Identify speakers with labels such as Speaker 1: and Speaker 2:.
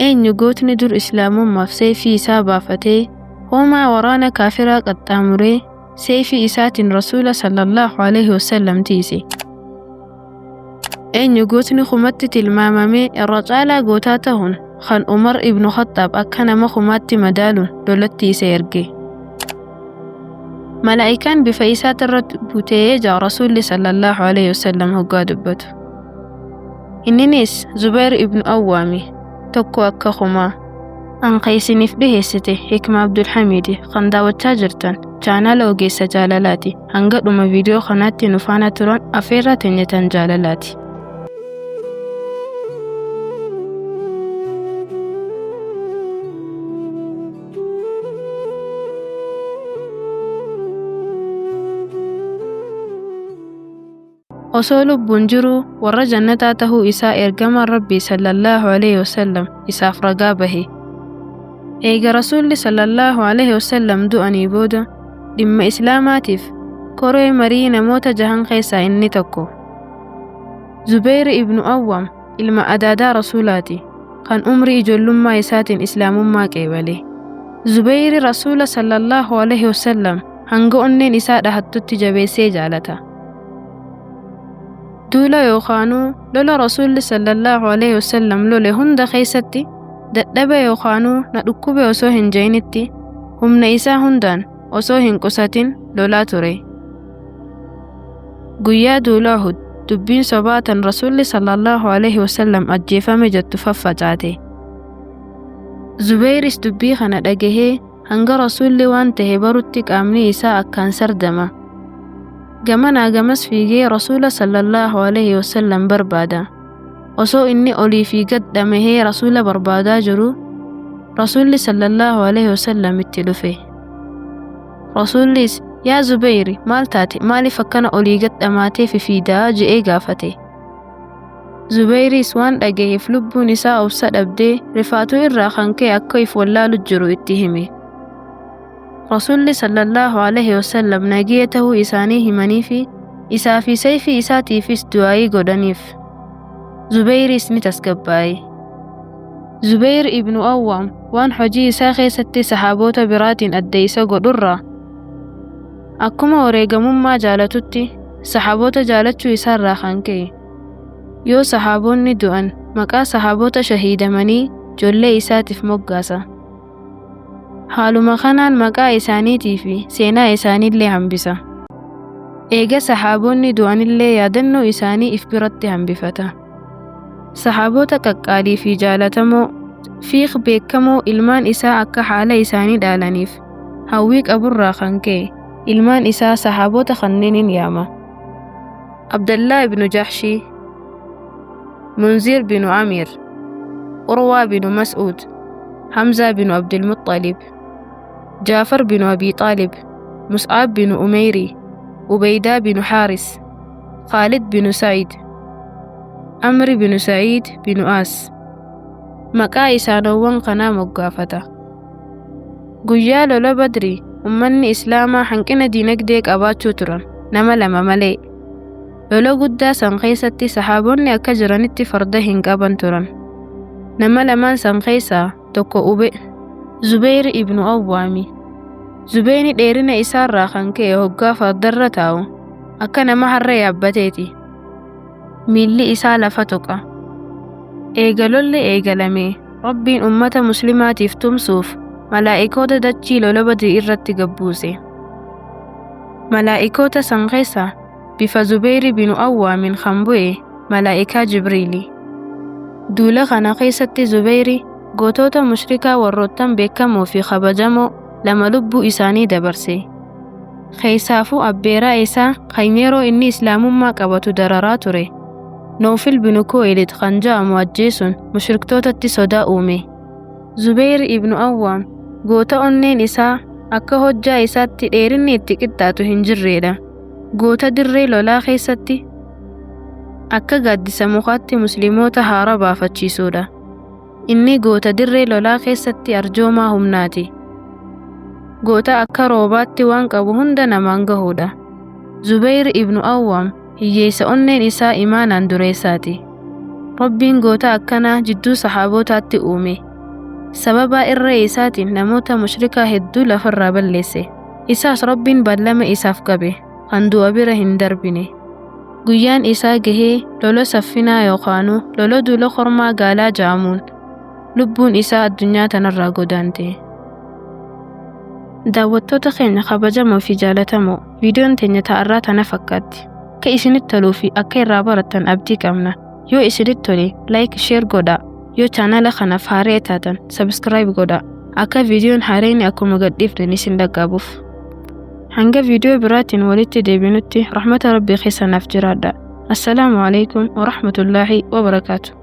Speaker 1: eenyu gootni dur islaamummaaf seefii isaa baafatee hoomaa waraana kaafiraa qaxxaamuree seefii isaatiin rasuula sallallahu alaihi wasallam tiise. eenyu gootni kumatti tilmaamamee irra caalaa gootaa ta'uun kan Umar ibnu Khattaab akka nama kumaatti madaaluun lolatti isa erge. malaa'ikaan bifa isaatirratti butee jaa rasuulli sallallahu alaihi wasallam hoggaa dubbatu. inninis Zubayr ibnu Awwaami tokko akka kumaa anqa isiniif dhiheessite Hikma Abdulhamiidi kan daawwachaa jirtan chaanaala ogeessa jaalalaati. hanga dhuma viidiyoo kanaatti nu faana turan afeerraa teenyatan jaalalaati. osoo lubbuun jiruu warra jannataa tahuu isaa ergamaan Rabbii sallallahu alaihi wasallam isaaf ragaa bahe. eega rasuulli sallallahu alaihi wasallam du'anii booda dhimma islaamaatiif koree marii namoota 6 keessaa inni tokko. Zubayr ibnu Awwaam ilma adaadaa rasuulaati kan umrii ijoollummaa isaatiin islaamummaa qeebale. Zubayr rasuula sallallahu alaihi wasallam hanga onneen isaa dhahattutti jabeessee jaalata. duula yookaanuu lola rasuulli sallallahu alaihi wasallam lole hunda keessatti dadhabe yookaanuu na dhukkube osoo hin jeenitti humna isaa hundaan osoo hin qusatin lolaa ture. guyyaa duula Uhud dubbiin sobaatan rasuulli sallallahu alaihi wasallam ajjeefame jettu faffacaate. Zubayris dubbii kana dhagahee hanga rasuulli waan tahe barutti qaamni isaa akkaan sardama. gamanaa gamas fiigee rasuula sallallahu alaihi wasallam barbaada. osoo inni olii fi gad dhamahee rasuula barbaadaa jiru rasuulli sallallahu alaihi wasallam itti dhufe. rasuullis yaa Zubayri maal taate maaliif akkana olii gad dhamaatee fiidaa je'ee gaafate. Zubayris waan dhagaheef lubbuun isaa obsa dhabdee rifaatuu irraa kan ka'e akka if wallaalu jiru itti hime. rasuulli sallallahu alaihi wasallam nagiya tahuu isaanii himanii fi isaa fi sayfii isaatiifis du'aayii godhaniif. Zubayris ni tasgabbaa'e. Zubayr ibnu Awwaam waan hojii isaa keessatti sahaabota biraatiin adda isa godhurraa akkuma wareegamummaa jaalatutti sahaabota jaalachuu isaarraa kan ka'e yoo sahaabonni du'an maqaa sahaabota shahiidamanii ijoollee isaatiif moggaasa. haaluma kanaan maqaa isaaniitii fi seenaa isaaniillee hambisa. eega sahaabonni du'anillee yaadannoo isaanii if biratti hambifata. sahaabota qaqqaalii fi jaalatamoo fiiq beekamoo ilmaan isaa akka haala isaanii dhaalaniif hawwii qaburraa kan ka'e ilmaan isaa sahaabota kanneeniin yaama. Abdallaa ibnu Jahshii, Munzir binu Amir, Urwaa binu Mas'uud, Hamzaa binu Abdulmuxxalib, Jaafar binu Abi Xaalib, Mus'ab binu Umeyri, Ubeydaa binu Haaris, Khaalid binu Sa'iid, Amri binu Sa'iid binu Aas. maqaa isaanowwan kanaa moggaafata. guyyaa lola Badrii ummanni islaamaa hanqina diinagdee qabaachuu turan nama 2 malee. lola guddaa san keessatti sahaabonni akka jiranitti farda hin qaban turan. nama 2 san keessaa tokko Zubayr ibnu Awwaami. Zubayni dheerina isaarraa kan ka'e hoggaa fardarra taa'u akka nama harra yaabbateeti. miilli isaa lafa tuqa. eegalolli eegalame Rabbiin ummata muslimaatiif tumsuuf malaa'ikoota dachii lola Badrii irratti gabbuuse. malaa'ikoota san keessaa bifa Zubayr binu Awwaamin kan bu'e malaa'ikaa Jibriili. duula kana keessatti Zubayri gootota mushrikaa warroottan beekamoo fi kabajamoo 2 lubbuu isaanii dabarse. keessaafuu abbeeraa isaa kan yeroo inni islaamummaa qabatu dararaa ture Noofil binu Kuwaylid kan ja'amu ajjeesuun mushriktootatti sodaa uume. Zubayr ibnu Awwaam goota onneen isaa akka hojjaa isaatti dheerinni itti qixxaatu hin jirredha. goota dirree lolaa keessatti akka gaaddisa mukaatti musliimoota haara baafachiisuudha. inni goota dirree lolaa keessatti arjoomaa humnaati. goota akka roobaatti waan qabu hunda namaan gahuudha. Zubayr ibnu Awwaam hiyyeessa onneen isaa imaanaan dureessaati. Rabbiin goota akkanaa jidduu sahaabotaatti uume. sababa irra isaatiin namoota mushrikaa hedduu lafarraa balleesse. Isaas Rabbiin ballama isaaf qabe kan du'a bira hin darbine. Guyyaan isaa gahee lola saffinaa yookaanu lola duula kormaa gaalaa ja'amuun lubbuun isaa addunyaa tanarraa godaante. Daawwattoota keenya kabajamoo fi jaalatamoo, viidiyoon teenya ta'arraa tana fakkaatti. Akka isinitti toluu fi akka irraa barattan abdii qabna. Yoo isinitti tole like share godhaa. Yoo chaanala kanaaf haaraa taatan subscribe godhaa. Akka viidiyoon haaraan akkuma gadhiiftan isin dhaqqabuuf. Hanga viidiyoo biraatiin walitti deebinutti rahmata Rabbii keessanaaf jiraadhaa. Assalaamu alaykum wa rahmatullaahi wa barakaatuh.